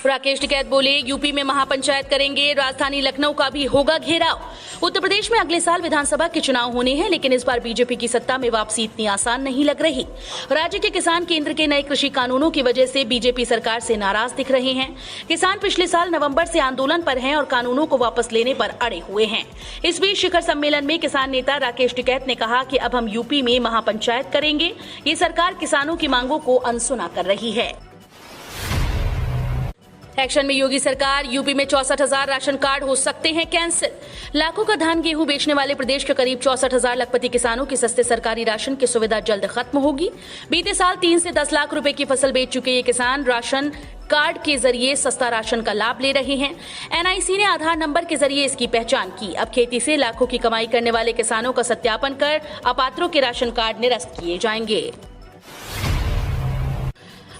राकेश टिकैत बोले, यूपी में महापंचायत करेंगे, राजधानी लखनऊ का भी होगा घेराव। उत्तर प्रदेश में अगले साल विधानसभा के चुनाव होने हैं, लेकिन इस बार बीजेपी की सत्ता में वापसी इतनी आसान नहीं लग रही। राज्य के किसान केंद्र के नए कृषि कानूनों की वजह से बीजेपी सरकार से नाराज दिख रहे हैं। किसान पिछले साल नवंबर से आंदोलन पर हैं और कानूनों को वापस लेने पर अड़े हुए हैं। इस बीच शिखर सम्मेलन में किसान नेता राकेश टिकैत ने कहा कि अब हम यूपी में महापंचायत करेंगे। ये सरकार किसानों की मांगों को अनसुना कर रही है। एक्शन में योगी सरकार, यूपी में 64,000 राशन कार्ड हो सकते हैं कैंसिल। लाखों का धान गेहूं बेचने वाले प्रदेश के करीब 64,000 लखपति किसानों की सस्ते सरकारी राशन की सुविधा जल्द खत्म होगी। बीते साल 3 से 10 लाख रुपए की फसल बेच चुके ये किसान राशन कार्ड के जरिए सस्ता राशन का लाभ ले रहे हैं। एनआईसी ने आधार नंबर के जरिए इसकी पहचान की। अब खेती से लाखों की कमाई करने वाले किसानों का सत्यापन कर अपात्रों के राशन कार्ड निरस्त किए जाएंगे।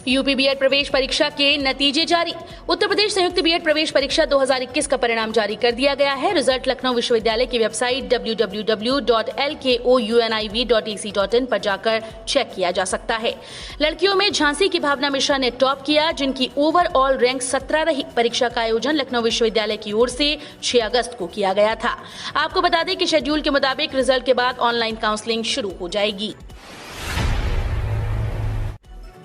यूपी बीएड प्रवेश परीक्षा के नतीजे जारी। उत्तर प्रदेश संयुक्त बीएड प्रवेश परीक्षा 2021 का परिणाम जारी कर दिया गया है। रिजल्ट लखनऊ विश्वविद्यालय की वेबसाइट www.lkouniv.ac.in पर जाकर चेक किया जा सकता है। लड़कियों में झांसी की भावना मिश्रा ने टॉप किया, जिनकी ओवरऑल रैंक 17 रही। परीक्षा का आयोजन लखनऊ विश्वविद्यालय की ओर से 6 अगस्त को किया गया था। आपको बता दें कि शेड्यूल के मुताबिक रिजल्ट के बाद ऑनलाइन काउंसलिंग शुरू हो जाएगी।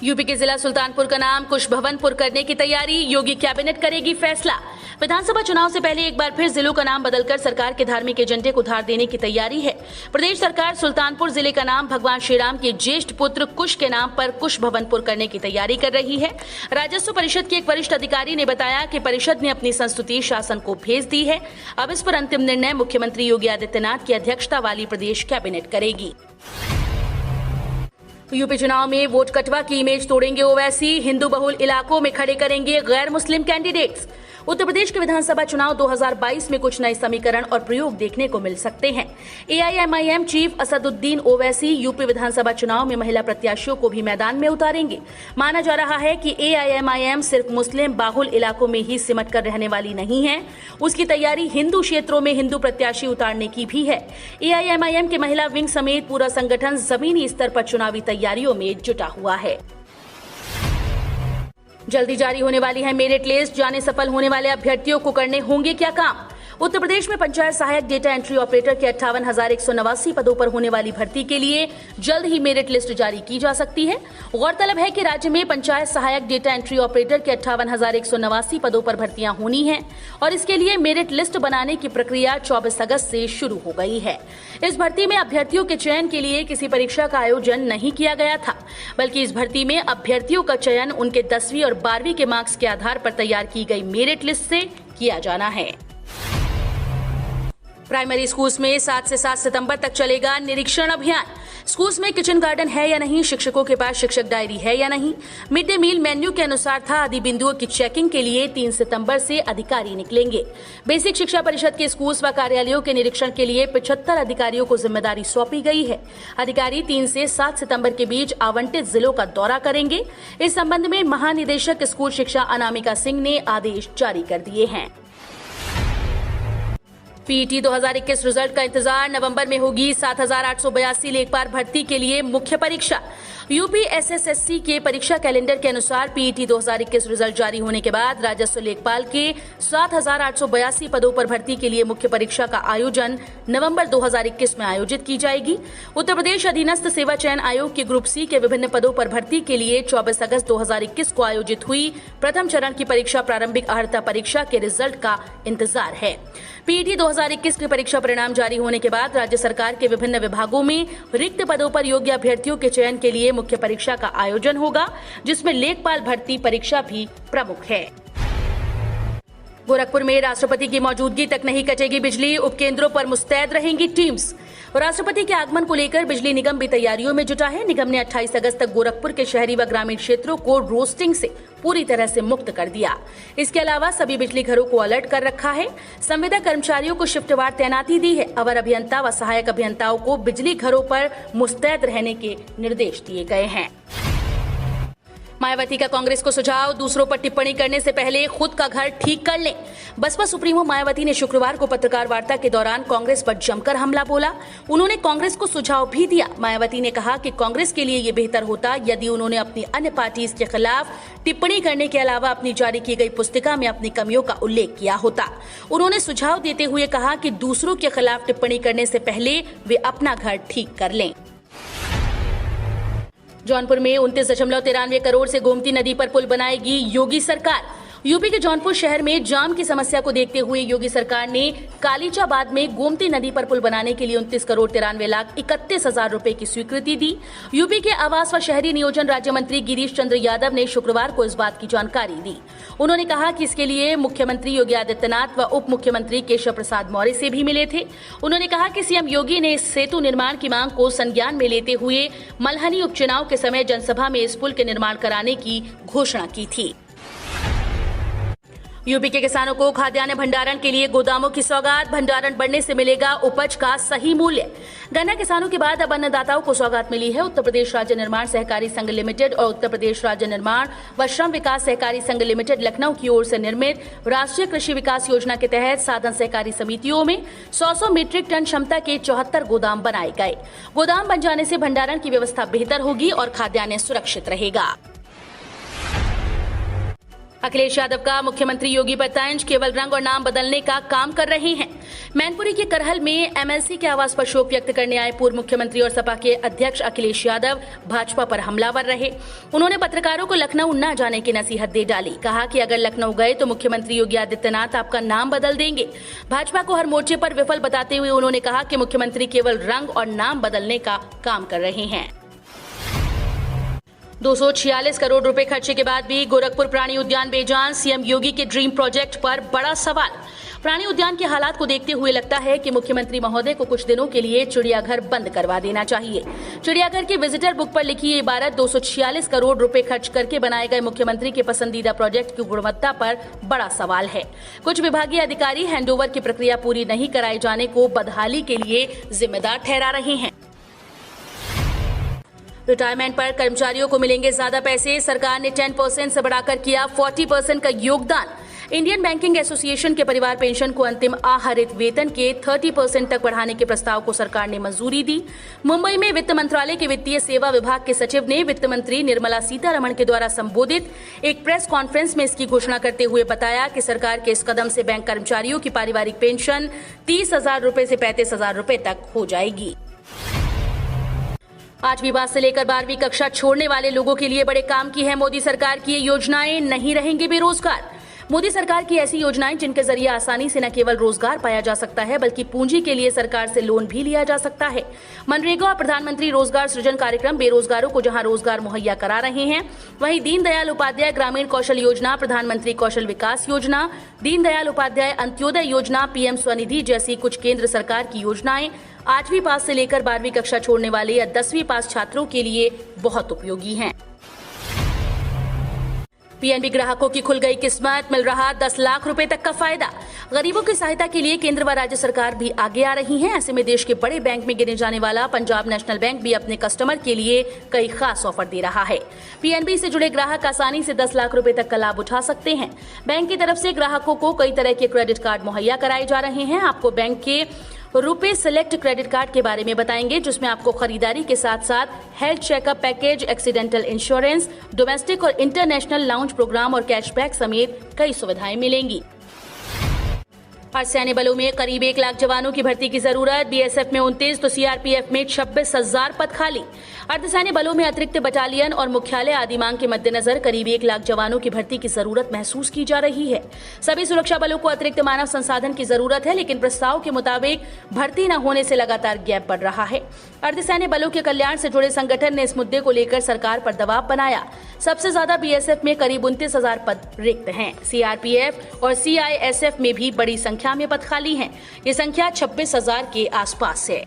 यूपी के जिला सुल्तानपुर का नाम कुशभवनपुर करने की तैयारी, योगी कैबिनेट करेगी फैसला। विधानसभा चुनाव से पहले एक बार फिर जिलों का नाम बदलकर सरकार के धार्मिक एजेंडे को धार देने की तैयारी है। प्रदेश सरकार सुल्तानपुर जिले का नाम भगवान श्रीराम के ज्येष्ठ पुत्र कुश के नाम पर कुशभवनपुर करने की तैयारी कर रही है। राजस्व परिषद के एक वरिष्ठ अधिकारी ने बताया कि परिषद ने अपनी संस्तुति शासन को भेज दी है। अब इस पर अंतिम निर्णय मुख्यमंत्री योगी आदित्यनाथ की अध्यक्षता वाली प्रदेश कैबिनेट करेगी। यूपी चुनाव में वोट कटवा की इमेज तोड़ेंगे ओवैसी, हिंदू बहुल इलाकों में खड़े करेंगे गैर मुस्लिम कैंडिडेट्स। उत्तर प्रदेश के विधानसभा चुनाव 2022 में कुछ नए समीकरण और प्रयोग देखने को मिल सकते हैं। AIMIM chief Asaduddin Owaisi UP विधानसभा चुनाव में महिला प्रत्याशियों को भी मैदान में उतारेंगे। माना जा रहा है कि एआईएमआईएम सिर्फ मुस्लिम बाहुल इलाकों में ही सिमट कर रहने वाली नहीं है, उसकी तैयारी हिंदू क्षेत्रों में हिंदू प्रत्याशी उतारने की भी है। एआईएमआईएम के महिला विंग समेत पूरा संगठन जमीनी स्तर पर चुनावी तैयारियों में जुटा हुआ है। जल्दी जारी होने वाली है मेरिट लिस्ट, जाने सफल होने वाले अभ्यर्थियों को करने होंगे क्या काम। उत्तर प्रदेश में पंचायत सहायक डेटा एंट्री ऑपरेटर के 58,189 पदों पर होने वाली भर्ती के लिए जल्द ही मेरिट लिस्ट जारी की जा सकती है। गौरतलब है कि राज्य में पंचायत सहायक डेटा एंट्री ऑपरेटर के 58,189 पदों पर भर्तियां होनी हैं और इसके लिए मेरिट लिस्ट बनाने की प्रक्रिया 24 अगस्त से शुरू हो गई है। इस भर्ती में अभ्यर्थियों के चयन के लिए किसी परीक्षा का आयोजन नहीं किया गया था, बल्कि इस भर्ती में अभ्यर्थियों का चयन उनके 10वीं और 12वीं के मार्क्स के आधार पर तैयार की गई मेरिट लिस्ट से किया जाना है। प्राइमरी स्कूल्स में 7 से 7 सितंबर तक चलेगा निरीक्षण अभियान। स्कूल्स में किचन गार्डन है या नहीं, शिक्षकों के पास शिक्षक डायरी है या नहीं, मिड डे मील मेन्यू के अनुसार था आदि बिंदुओं की चेकिंग के लिए 3 सितंबर से अधिकारी निकलेंगे। बेसिक शिक्षा परिषद के स्कूल्स व कार्यालयों के निरीक्षण के लिए 75 अधिकारियों को जिम्मेदारी सौंपी गई है। अधिकारी 3 से 7 सितंबर के बीच आवंटित जिलों का दौरा करेंगे। इस संबंध में महानिदेशक स्कूल शिक्षा अनामिका सिंह ने आदेश जारी कर दिए हैं। पीईटी 2021 रिजल्ट का इंतजार, नवंबर में होगी 7,882 लेखपाल भर्ती के लिए मुख्य परीक्षा। यूपी एसएसएससी के परीक्षा कैलेंडर के अनुसार पीईटी 2021 रिजल्ट जारी होने के बाद राजस्व लेखपाल के 7,882 पदों पर भर्ती के लिए मुख्य परीक्षा का आयोजन नवंबर 2021 में आयोजित की जाएगी। उत्तर प्रदेश अधीनस्थ सेवा चयन आयोग के ग्रुप सी के विभिन्न पदों पर भर्ती के लिए 24 अगस्त 2021 को आयोजित हुई प्रथम चरण की परीक्षा प्रारंभिक अर्हता परीक्षा के रिजल्ट का इंतजार है। पीईटी 2021 के परीक्षा परिणाम जारी होने के बाद राज्य सरकार के विभिन्न विभागों में रिक्त पदों पर योग्य अभ्यर्थियों के चयन के लिए मुख्य परीक्षा का आयोजन होगा, जिसमें लेखपाल भर्ती परीक्षा भी प्रमुख है। गोरखपुर में राष्ट्रपति की मौजूदगी तक नहीं कटेगी बिजली, उपकेंद्रों पर मुस्तैद रहेंगी टीम्स। राष्ट्रपति के आगमन को लेकर बिजली निगम भी तैयारियों में जुटा है। निगम ने 28 अगस्त तक गोरखपुर के शहरी व ग्रामीण क्षेत्रों को रोस्टिंग से पूरी तरह से मुक्त कर दिया। इसके अलावा सभी बिजली घरों को अलर्ट कर रखा है। संविदा कर्मचारियों को शिफ्टवार तैनाती दी है। अवर अभियंता व सहायक अभियंताओं को बिजली घरों पर मुस्तैद रहने के निर्देश दिए गए हैं। मायावती का कांग्रेस को सुझाव, दूसरों पर टिप्पणी करने से पहले खुद का घर ठीक कर लें। बसपा सुप्रीमो मायावती ने शुक्रवार को पत्रकार वार्ता के दौरान कांग्रेस पर जमकर हमला बोला। उन्होंने कांग्रेस को सुझाव भी दिया। मायावती ने कहा कि कांग्रेस के लिए ये बेहतर होता यदि उन्होंने अपनी अन्य पार्टीज के खिलाफ टिप्पणी करने के अलावा अपनी जारी की गई पुस्तिका में अपनी कमियों का उल्लेख किया होता। उन्होंने सुझाव देते हुए कहा कि दूसरों के खिलाफ टिप्पणी करने से पहले वे अपना घर ठीक कर लें। जौनपुर में 29.93 करोड़ से गोमती नदी पर पुल बनाएगी योगी सरकार। यूपी के जौनपुर शहर में जाम की समस्या को देखते हुए योगी सरकार ने कालीचाबाद में गोमती नदी पर पुल बनाने के लिए 29,93,31,000 रुपए की स्वीकृति दी। यूपी के आवास व शहरी नियोजन राज्य मंत्री गिरीश चंद्र यादव ने शुक्रवार को इस बात की जानकारी दी। उन्होंने कहा कि इसके लिए मुख्यमंत्री योगी आदित्यनाथ व उप मुख्यमंत्री केशव प्रसाद मौर्य से भी मिले थे। उन्होंने कहा कि सीएम योगी ने इस सेतु निर्माण की मांग को संज्ञान में लेते हुए मल्हनी उपचुनाव के समय जनसभा में इस पुल के निर्माण कराने की घोषणा की थी। यूपी के किसानों को खाद्यान्न भंडारण के लिए गोदामों की सौगात। भंडारण बढ़ने से मिलेगा उपज का सही मूल्य। गन्ना किसानों के बाद अब अन्नदाताओं को सौगात मिली है। उत्तर प्रदेश राज्य निर्माण सहकारी संघ लिमिटेड और उत्तर प्रदेश राज्य निर्माण व श्रम विकास सहकारी संघ लिमिटेड लखनऊ की ओर से निर्मित राष्ट्रीय कृषि विकास योजना के तहत साधन सहकारी समितियों में 100 मीट्रिक टन क्षमता के 74 गोदाम बनाए गए। गोदाम बन जाने से भंडारण की व्यवस्था बेहतर होगी और खाद्यान्न सुरक्षित रहेगा। अखिलेश यादव का मुख्यमंत्री योगी पर तंज, केवल रंग और नाम बदलने का काम कर रहे हैं। मैनपुरी के करहल में एमएलसी के आवास पर शोक व्यक्त करने आए पूर्व मुख्यमंत्री और सपा के अध्यक्ष अखिलेश यादव भाजपा पर हमलावर रहे। उन्होंने पत्रकारों को लखनऊ न जाने की नसीहत दे डाली। कहा कि अगर लखनऊ गए तो मुख्यमंत्री योगी आदित्यनाथ आपका नाम बदल देंगे। भाजपा को हर मोर्चे पर विफल बताते हुए उन्होंने कहा कि मुख्यमंत्री केवल रंग और नाम बदलने का काम कर रहे हैं। 246 करोड़ रुपए खर्चे के बाद भी गोरखपुर प्राणी उद्यान बेजान। सीएम योगी के ड्रीम प्रोजेक्ट पर बड़ा सवाल। प्राणी उद्यान के हालात को देखते हुए लगता है कि मुख्यमंत्री महोदय को कुछ दिनों के लिए चिड़ियाघर बंद करवा देना चाहिए। चिड़ियाघर की विजिटर बुक पर लिखी ये इबारत 246 करोड़ रुपए खर्च करके बनाए गए मुख्यमंत्री के पसंदीदा प्रोजेक्ट की गुणवत्ता पर बड़ा सवाल है। कुछ विभागीय अधिकारी हैंडओवर की प्रक्रिया पूरी नहीं कराए जाने को बदहाली के लिए जिम्मेदार ठहरा रहे हैं। रिटायरमेंट पर कर्मचारियों को मिलेंगे ज्यादा पैसे। सरकार ने 10% से बढ़ाकर किया 40% का योगदान। इंडियन बैंकिंग एसोसिएशन के परिवार पेंशन को अंतिम आहरित वेतन के 30% तक बढ़ाने के प्रस्ताव को सरकार ने मंजूरी दी। मुंबई में वित्त मंत्रालय के वित्तीय सेवा विभाग के सचिव ने वित्त मंत्री निर्मला सीतारमण के द्वारा संबोधित एक प्रेस कॉन्फ्रेंस में इसकी घोषणा करते हुए बताया कि सरकार के इस कदम से बैंक कर्मचारियों की पारिवारिक पेंशन 30,000 रुपए से 35,000 रुपए तक हो जाएगी। 8वीं पास से लेकर 12वीं कक्षा छोड़ने वाले लोगों के लिए बड़े काम की है मोदी सरकार की ये योजनाएं। नहीं रहेंगे बेरोजगार। मोदी सरकार की ऐसी योजनाएं जिनके जरिए आसानी से न केवल रोजगार पाया जा सकता है बल्कि पूंजी के लिए सरकार से लोन भी लिया जा सकता है। मनरेगा और प्रधानमंत्री रोजगार सृजन कार्यक्रम बेरोजगारों को जहां रोजगार मुहैया करा रहे हैं, वहीं दीनदयाल उपाध्याय ग्रामीण कौशल योजना, प्रधानमंत्री कौशल विकास योजना, दीनदयाल उपाध्याय अंत्योदय योजना, पीएम स्वनिधि जैसी कुछ केंद्र सरकार की योजनाएं 8वीं पास से लेकर 12वीं कक्षा छोड़ने वाले या 10वीं पास छात्रों के लिए बहुत उपयोगी हैं। पीएनबी ग्राहकों की खुल गई किस्मत, मिल रहा 10 लाख रुपए तक का फायदा। गरीबों की सहायता के लिए केंद्र व राज्य सरकार भी आगे आ रही हैं। ऐसे में देश के बड़े बैंक में गिने जाने वाला पंजाब नेशनल बैंक भी अपने कस्टमर के लिए कई खास ऑफर दे रहा है। पीएनबी से जुड़े ग्राहक आसानी से 10 लाख रुपए तक का लाभ उठा सकते हैं। बैंक की तरफ से ग्राहकों को कई तरह के क्रेडिट कार्ड मुहैया कराए जा रहे हैं। आपको बैंक के रुपे सेलेक्ट क्रेडिट कार्ड के बारे में बताएंगे, जिसमें आपको खरीदारी के साथ साथ health checkup package, accidental insurance, domestic और इंटरनेशनल लाउंज प्रोग्राम और कैशबैक समेत कई सुविधाएं मिलेंगी। अर्धसैन्य बलों में करीब 1 लाख जवानों की भर्ती की जरूरत। बीएसएफ में 29 तो सीआरपीएफ में 26,000 पद खाली। अर्धसैन्य बलों में अतिरिक्त बटालियन और मुख्यालय आदि मांग के मद्देनजर करीब 1 लाख जवानों की भर्ती की जरूरत महसूस की जा रही है। सभी सुरक्षा बलों को अतिरिक्त मानव संसाधन की जरूरत है, लेकिन प्रस्ताव के मुताबिक भर्ती न होने से लगातार गैप बढ़ रहा है। अर्धसैन्य बलों के कल्याण से जुड़े संगठन ने इस मुद्दे को लेकर सरकार पर दबाव बनाया। सबसे ज्यादा बीएसएफ में करीब 29,000 पद रिक्त हैं। सीआरपीएफ और सीआईएसएफ में भी बड़ी संख्या में पद खाली हैं। ये संख्या 26,000 के आसपास है।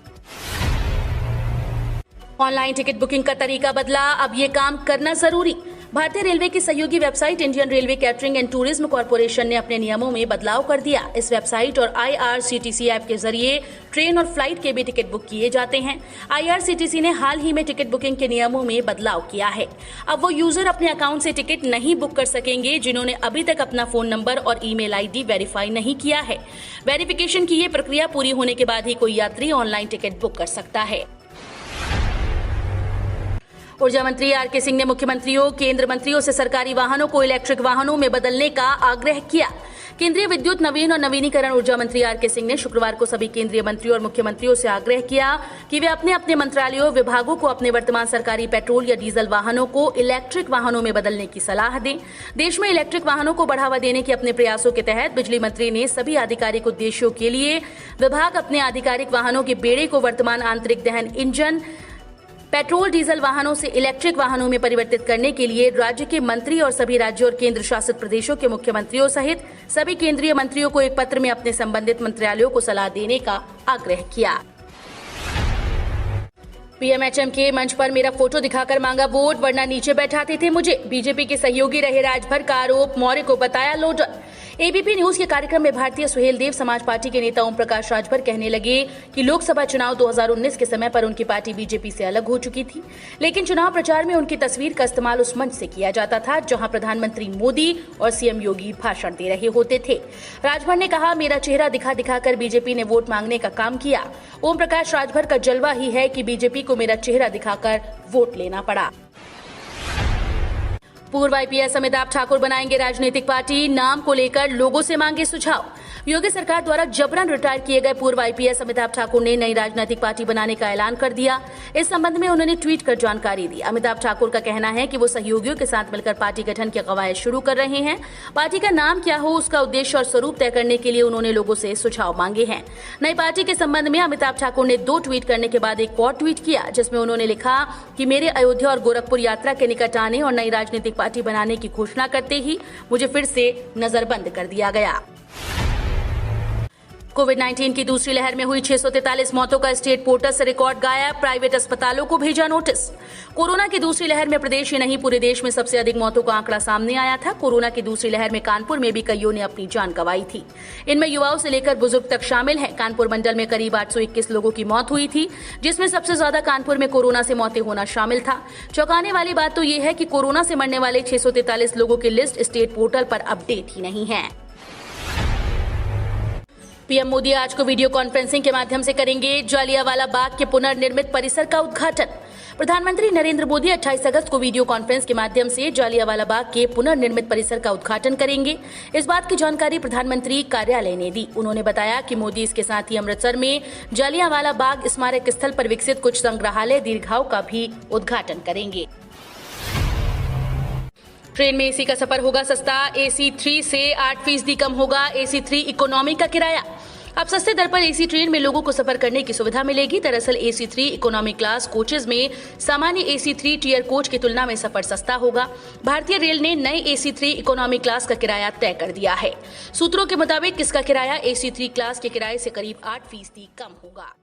ऑनलाइन टिकट बुकिंग का तरीका बदला, अब ये काम करना जरूरी। भारतीय रेलवे की सहयोगी website Indian railway catering and tourism corporation ने अपने नियमों में बदलाव कर दिया। इस वेबसाइट और IRCTC ऐप के जरिए ट्रेन और फ्लाइट के भी टिकट बुक किए जाते हैं। IRCTC ने हाल ही में टिकट बुकिंग के नियमों में बदलाव किया है। अब वो यूजर अपने अकाउंट से टिकट नहीं बुक कर सकेंगे जिन्होंने अभी तक अपना फोन नंबर और ईमेल ID वेरीफाई नहीं किया है। वेरिफिकेशन की ये प्रक्रिया पूरी होने के बाद ही कोई यात्री ऑनलाइन टिकट बुक कर सकता है। ऊर्जा मंत्री RK सिंह ने मुख्यमंत्रियों, केंद्र मंत्रियों से सरकारी वाहनों को इलेक्ट्रिक वाहनों में बदलने का आग्रह किया। केंद्रीय विद्युत, नवीन और नवीनीकरण ऊर्जा मंत्री RK सिंह ने शुक्रवार को सभी केंद्रीय मंत्रियों और मुख्यमंत्रियों से आग्रह किया कि वे अपने अपने मंत्रालयों, विभागों को अपने वर्तमान सरकारी पेट्रोल या डीजल वाहनों को इलेक्ट्रिक वाहनों में बदलने की सलाह दें। देश में इलेक्ट्रिक वाहनों को बढ़ावा देने के अपने प्रयासों के तहत बिजली मंत्री ने सभी आधिकारिक उद्देश्यों के लिए विभाग अपने आधिकारिक वाहनों के बेड़े को वर्तमान आंतरिक दहन इंजन पेट्रोल डीजल वाहनों से इलेक्ट्रिक वाहनों में परिवर्तित करने के लिए राज्य के मंत्री और सभी राज्यों और केंद्र शासित प्रदेशों के मुख्यमंत्रियों सहित सभी केंद्रीय मंत्रियों को एक पत्र में अपने संबंधित मंत्रालयों को सलाह देने का आग्रह किया। PMHM के मंच पर मेरा फोटो दिखाकर मांगा वोट, वरना नीचे बैठाते थे मुझे। बीजेपी के सहयोगी रहे राजभर का आरोप, मौर्य को बताया लोडर। ABP न्यूज के कार्यक्रम में भारतीय सुहेल देव समाज पार्टी के नेता ओम प्रकाश राजभर कहने लगे कि लोकसभा चुनाव 2019 के समय पर उनकी पार्टी बीजेपी से अलग हो चुकी थी, लेकिन चुनाव प्रचार में उनकी तस्वीर का इस्तेमाल उस मंच से किया जाता था जहां प्रधानमंत्री मोदी और CM योगी भाषण दे रहे होते थे। राजभर ने कहा, मेरा चेहरा दिखा दिखाकर बीजेपी ने वोट मांगने का काम किया। ओम प्रकाश राजभर का जलवा ही है कि बीजेपी को मेरा चेहरा दिखाकर वोट लेना पड़ा। पूर्व IPS अमिताभ ठाकुर बनाएंगे राजनीतिक पार्टी, नाम को लेकर लोगों से मांगे सुझाव। योगी सरकार द्वारा जबरन रिटायर किए गए पूर्व IPS अमिताभ ठाकुर ने नई राजनीतिक पार्टी बनाने का ऐलान कर दिया। इस संबंध में उन्होंने ट्वीट कर जानकारी दी। अमिताभ ठाकुर का कहना है कि वो सहयोगियों के साथ मिलकर पार्टी गठन की कवायद शुरू कर रहे हैं। पार्टी का नाम क्या हो, उसका उद्देश्य और स्वरूप तय करने के लिए उन्होंने लोगों से सुझाव मांगे हैं। नई पार्टी के संबंध में अमिताभ ठाकुर ने 2 ट्वीट करने के बाद एक और ट्वीट किया, जिसमें उन्होंने लिखा कि मेरे अयोध्या और गोरखपुर यात्रा के निकट आने और नई राजनीतिक पार्टी बनाने की घोषणा करते ही मुझे फिर से नजरबंद कर दिया गया। कोविड-19 की दूसरी लहर में हुई 643 मौतों का स्टेट पोर्टल से रिकॉर्ड गायब, प्राइवेट अस्पतालों को भेजा नोटिस। कोरोना की दूसरी लहर में प्रदेश ही नहीं पूरे देश में सबसे अधिक मौतों का आंकड़ा सामने आया था। कोरोना की दूसरी लहर में कानपुर में भी कईयों ने अपनी जान गंवाई थी। इनमें युवाओं से लेकर बुजुर्ग तक शामिल हैं। कानपुर मंडल में करीब 821 लोगों की मौत हुई थी, जिसमें सबसे ज्यादा कानपुर में कोरोना से मौतें होना शामिल था। चौंकाने वाली बात तो ये है कि कोरोना से मरने वाले 643 लोगों की लिस्ट स्टेट पोर्टल पर अपडेट ही नहीं है। PM मोदी आज को वीडियो कॉन्फ्रेंसिंग के माध्यम से करेंगे जालियांवाला बाग के पुनर्निर्मित परिसर का उद्घाटन। प्रधानमंत्री नरेंद्र मोदी 28 अगस्त को वीडियो कॉन्फ्रेंस के माध्यम से जालियांवाला बाग के पुनर्निर्मित परिसर का उद्घाटन करेंगे। इस बात की जानकारी प्रधानमंत्री कार्यालय ने दी। उन्होंने बताया कि मोदी इसके साथ ही अमृतसर में जालियांवाला बाग स्मारक स्थल पर विकसित कुछ संग्रहालय दीर्घाओं का भी उद्घाटन करेंगे। ट्रेन में AC का सफर होगा सस्ता, AC 3 से 8% कम होगा AC 3 इकोनॉमी का किराया। अब सस्ते दर पर AC ट्रेन में लोगों को सफर करने की सुविधा मिलेगी। दरअसल AC 3 इकोनॉमी क्लास कोचेज में सामान्य AC 3 टियर कोच की तुलना में सफर सस्ता होगा। भारतीय रेल ने नए AC 3 इकोनॉमी क्लास का किराया तय कर दिया है। सूत्रों के मुताबिक इसका किराया AC 3 क्लास के किराए से करीब 8% कम होगा।